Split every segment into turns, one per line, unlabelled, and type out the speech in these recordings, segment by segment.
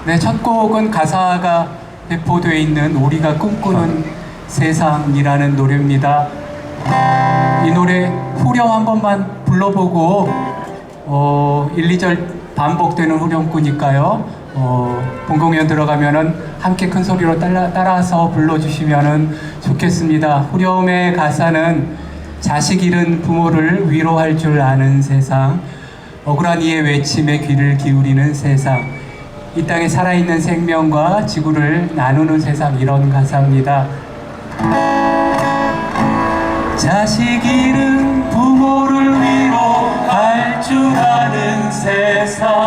네, 첫 곡은 가사가 배포되어 있는 우리가 꿈꾸는 세상이라는 노래입니다. 이 노래 후렴 한 번만 불러보고 1, 2절 반복되는 후렴구니까요. 본 공연 들어가면은 함께 큰 소리로 따라서 불러주시면은 좋겠습니다. 후렴의 가사는 자식 잃은 부모를 위로할 줄 아는 세상, 억울한 이의 외침에 귀를 기울이는 세상, 이 땅에 살아있는 생명과 지구를 나누는 세상, 이런 가사입니다. 자식 잃은 부모를 위로할 줄 아는 세상,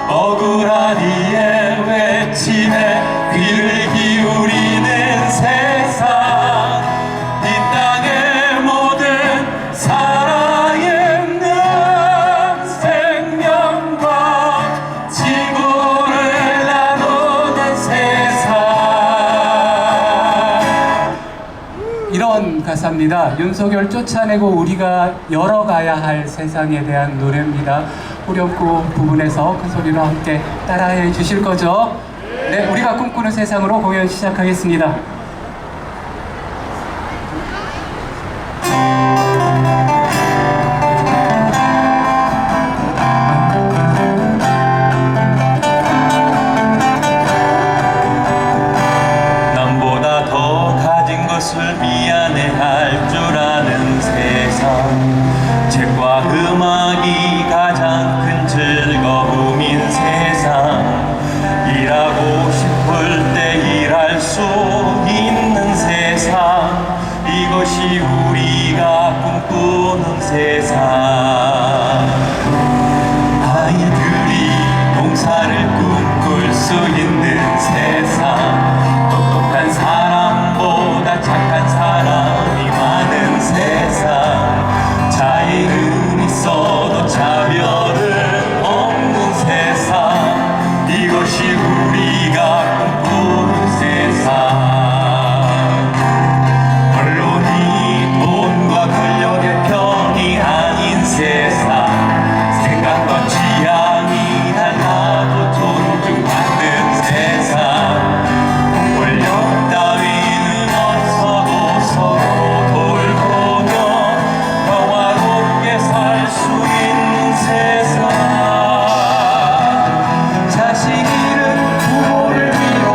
억울한 이의 외침에 귀를 기울이는 세상, 이 땅의 모든 살아있는 생명과 지구를 나누는 세상, 이런 가사입니다. 윤석열 쫓아내고 우리가 열어가야 할 세상에 대한 노래입니다. 후렴구 부분에서 큰 소리로 함께 따라해 주실 거죠? 네, 우리가 꿈꾸는 세상으로 공연 시작하겠습니다.
남보다 더 가진 것을 미안해할 줄 아는 세상, 책과 음악이 가장 큰 즐거움인 세상, 일하고 싶을 때 일할 수 있는 세상, 이것이 우리가 꿈꾸는 세상. 아이들이 농사를 꿈꿀 수 있는 세상, 똑똑한 사람보다 착한 사람이 많은 세상, 차이는 있어도 차별은 없는 세상, 이것이 우리가 꿈꾸는 세상. 언론이 돈과 권력의 편이 아닌 세상, 생각과 취향이 달라도 존중받는 세상, 권력 따위는 없어도 서로 돌보며 평화롭게 살 수 있는 세상, 자식 잃은 부모를 위로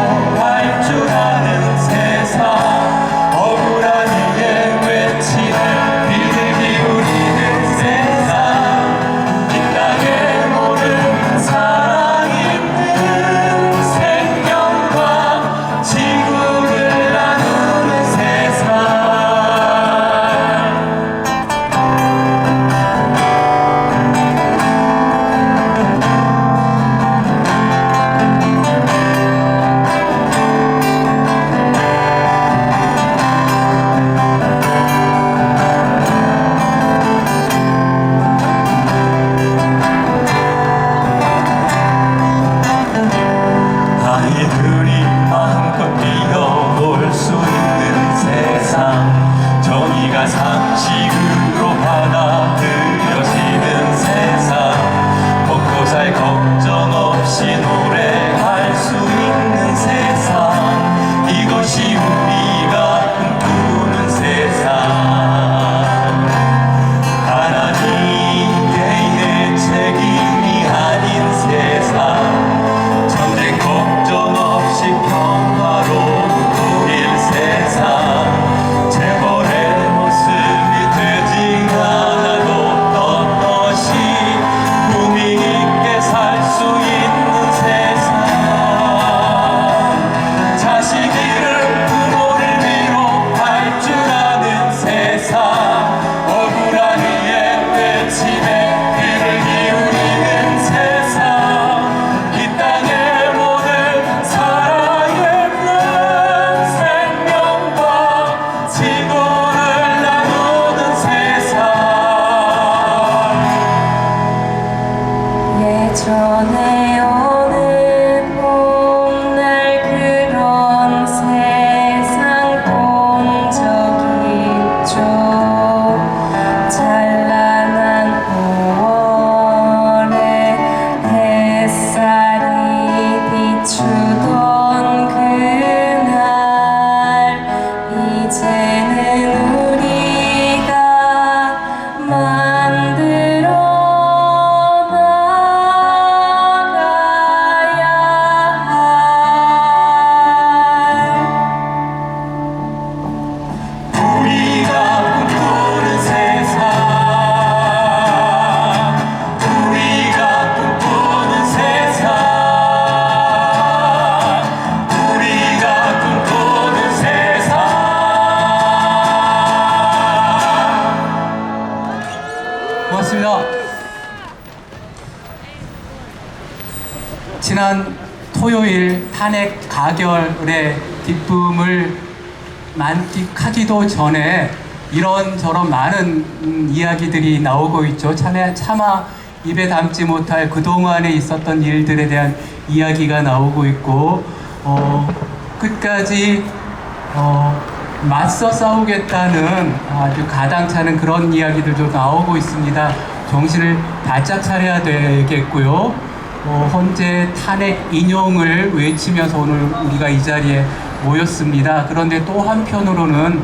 주던 그날 이제는 우리가 만들어 나가야 할
우리가 꿈꾸는 세상 우리가 꿈꾸는 세상 우리가 꿈꾸는 세상
고맙습니다. 지난 토요일 탄핵 가결의 기쁨을 만끽하기도 전에 이런저런 많은 이야기들이 나오고 있죠. 차마 입에 담지 못할 그동안에 있었던 일들에 대한 이야기가 나오고 있고 끝까지 맞서 싸우겠다는 아주 가당차는 그런 이야기들도 나오고 있습니다. 정신을 바짝 차려야 되겠고요. 헌재 탄핵 인용을 외치면서 오늘 우리가 이 자리에 모였습니다. 그런데 또 한편으로는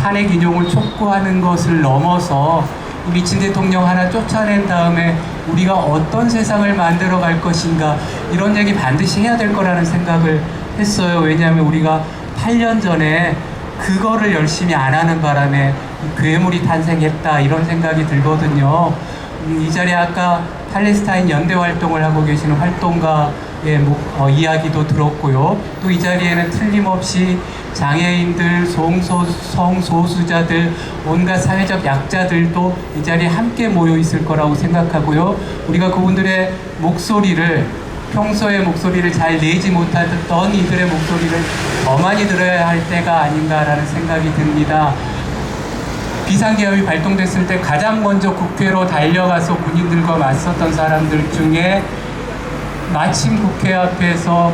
탄핵 인용을 촉구하는 것을 넘어서 이 미친 대통령 하나 쫓아낸 다음에 우리가 어떤 세상을 만들어 갈 것인가 이런 얘기 반드시 해야 될 거라는 생각을 했어요. 왜냐하면 우리가 8년 전에 그거를 열심히 안 하는 바람에 괴물이 탄생했다 이런 생각이 들거든요. 이 자리에 아까 팔레스타인 연대 활동을 하고 계시는 활동가의 이야기도 들었고요. 또 이 자리에는 틀림없이 장애인들, 성소수자들, 온갖 사회적 약자들도 이 자리에 함께 모여 있을 거라고 생각하고요. 우리가 그분들의 목소리를 평소에 목소리를 잘 내지 못하던 이들의 목소리를 더 많이 들어야 할 때가 아닌가라는 생각이 듭니다. 비상계엄이 발동됐을 때 가장 먼저 국회로 달려가서 군인들과 맞섰던 사람들 중에 마침 국회 앞에서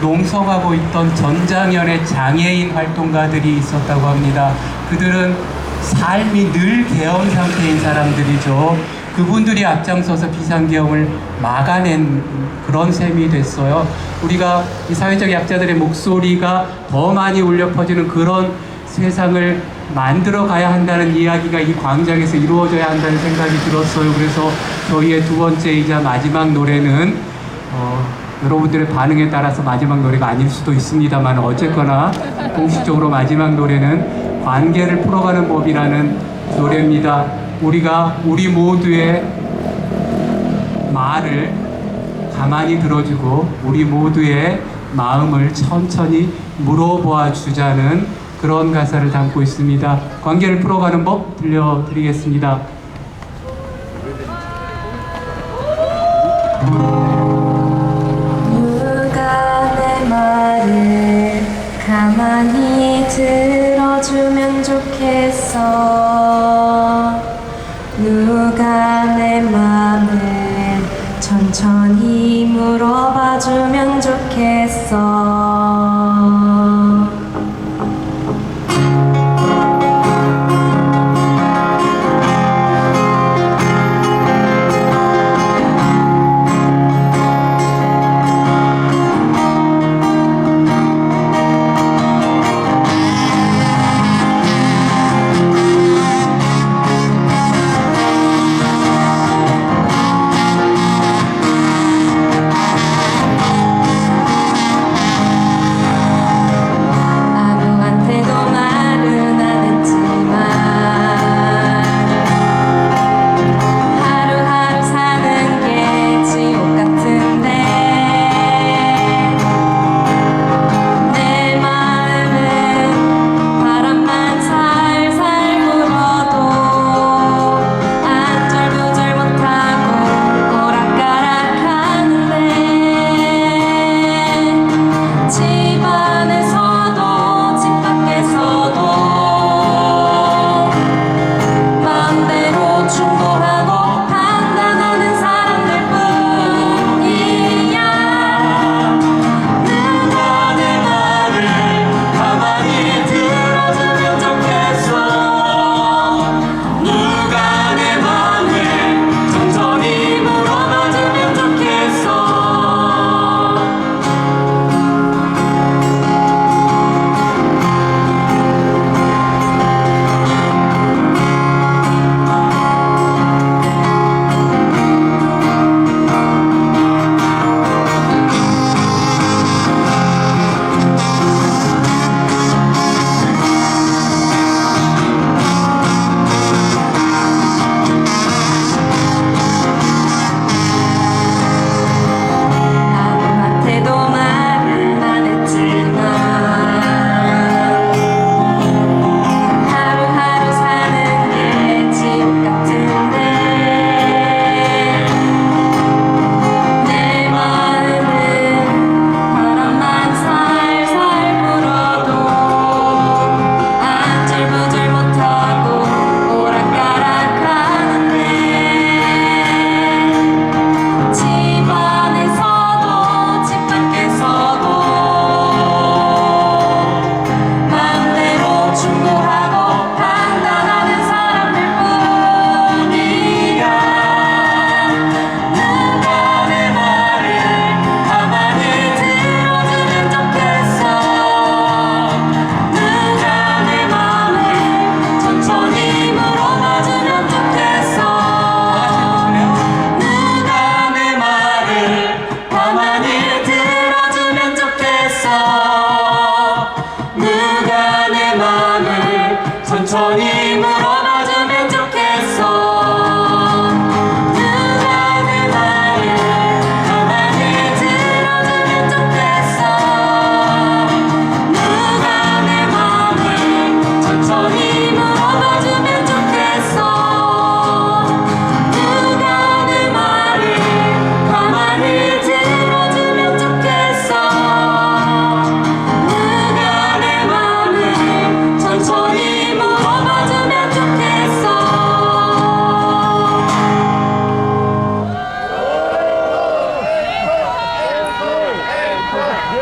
농성하고 있던 전장현의 장애인 활동가들이 있었다고 합니다. 그들은 삶이 늘 계엄 상태인 사람들이죠. 그분들이 앞장서서 비상계엄을 막아낸 그런 셈이 됐어요. 우리가 이 사회적 약자들의 목소리가 더 많이 울려 퍼지는 그런 세상을 만들어 가야 한다는 이야기가 이 광장에서 이루어져야 한다는 생각이 들었어요. 그래서 저희의 두 번째이자 마지막 노래는 여러분들의 반응에 따라서 마지막 노래가 아닐 수도 있습니다만 어쨌거나 공식적으로 마지막 노래는 관계를 풀어가는 법이라는 노래입니다. 우리가 우리 모두의 말을 가만히 들어주고 우리 모두의 마음을 천천히 물어보아 주자는 그런 가사를 담고 있습니다. 관계를 풀어가는 법 들려드리겠습니다.
누가 내 말을 가만히 들어주면 좋겠어. 누가 내 맘을 천천히 물어봐주면 좋겠어.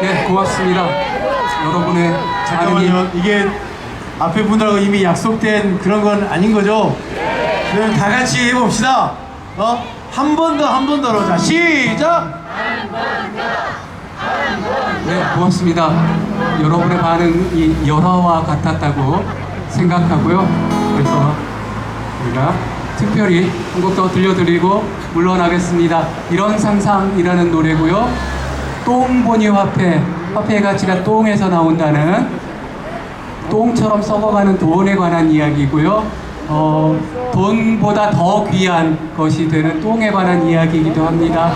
네, 고맙습니다. 여러분의
잠깐만요. 이게 앞에 분들하고 이미 약속된 그런 건 아닌 거죠? 그럼 다 같이 해봅시다. 한 번 더, 한 번 더로. 자, 시작!
네, 고맙습니다. 여러분의 반응이 열화와 같았다고 생각하고요. 그래서 우리가 특별히 한 곡 더 들려드리고 물러나겠습니다. 이런 상상이라는 노래고요. 똥보니 화폐, 화폐의 가치가 똥에서 나온다는 똥처럼 썩어가는 돈에 관한 이야기고요. 돈보다 더 귀한 것이 되는 똥에 관한 이야기이기도 합니다.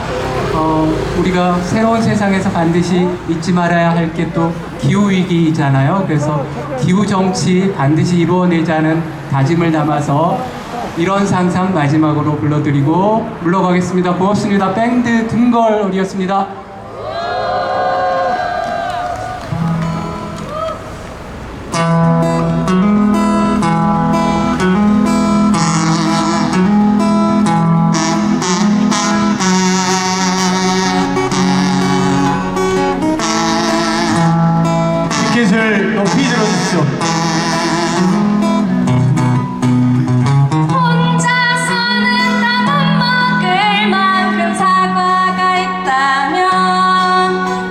우리가 새로운 세상에서 반드시 잊지 말아야 할 게 또 기후위기잖아요. 그래서 기후정치 반드시 이루어내자는 다짐을 담아서 이런 상상 마지막으로 불러드리고 물러가겠습니다. 고맙습니다. 밴드 등걸이었습니다.
티켓을 높이 들어주십시오.
혼자서는 다 못 먹을 만큼 사과가 있다면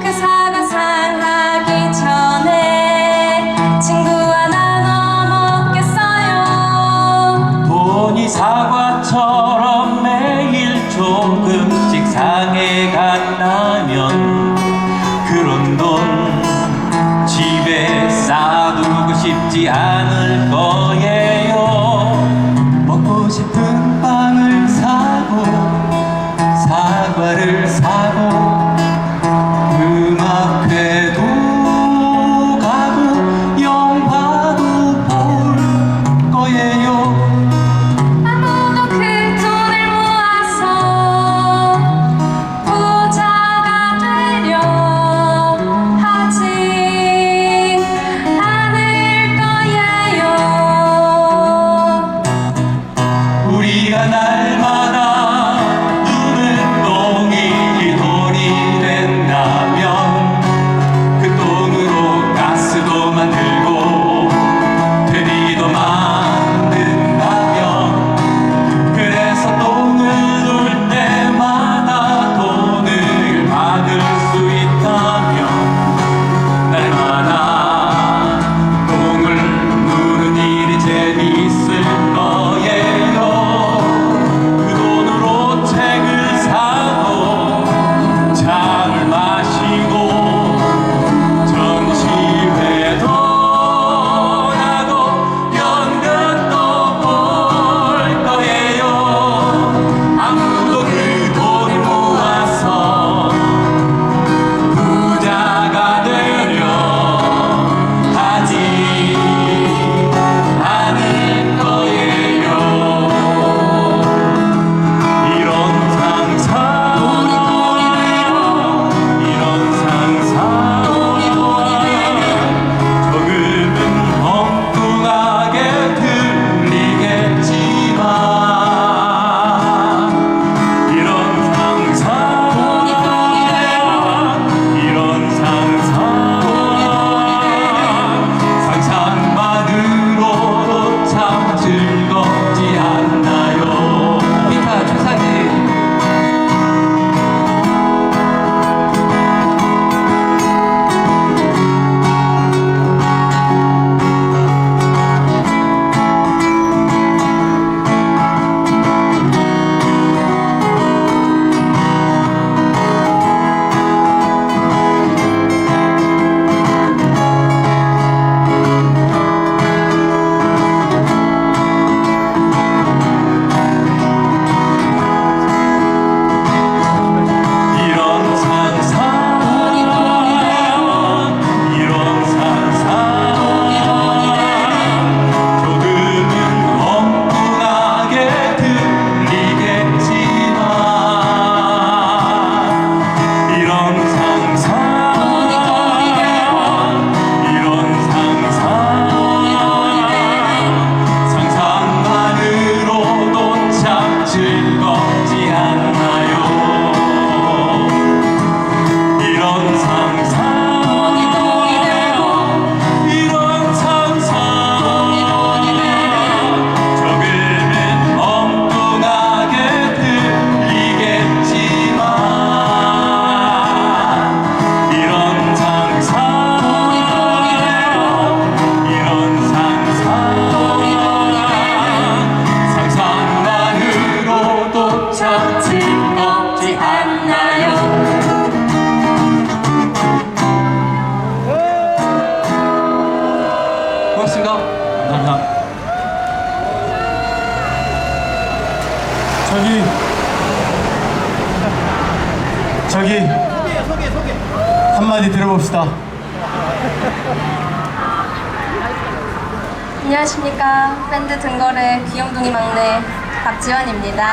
그 사과 상하기 전에 친구와 나눠 먹겠어요.
돈이 사과처럼 매일 조금씩 상해간다면 그런 돈 집에 쌓아두고 싶지 않을 거예요. 먹고 싶은 빵을 사고 사과를 사고 음악회도 가고 영화도 볼 거예요.
아무도 그 돈을 모아서 부자가 되려 하지 않을 거예요.
감사합니다.
저기 한마디 들어봅시다.
안녕하십니까. 밴드 등걸의 귀염둥이 막내 박지원입니다.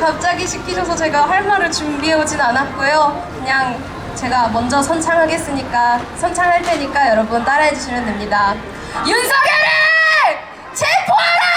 갑자기 시키셔서 제가 할 말을 준비해 오진 않았고요. 그냥 제가 먼저 선창할 테니까 여러분 따라해 주시면 됩니다. 윤석열을 체포하라!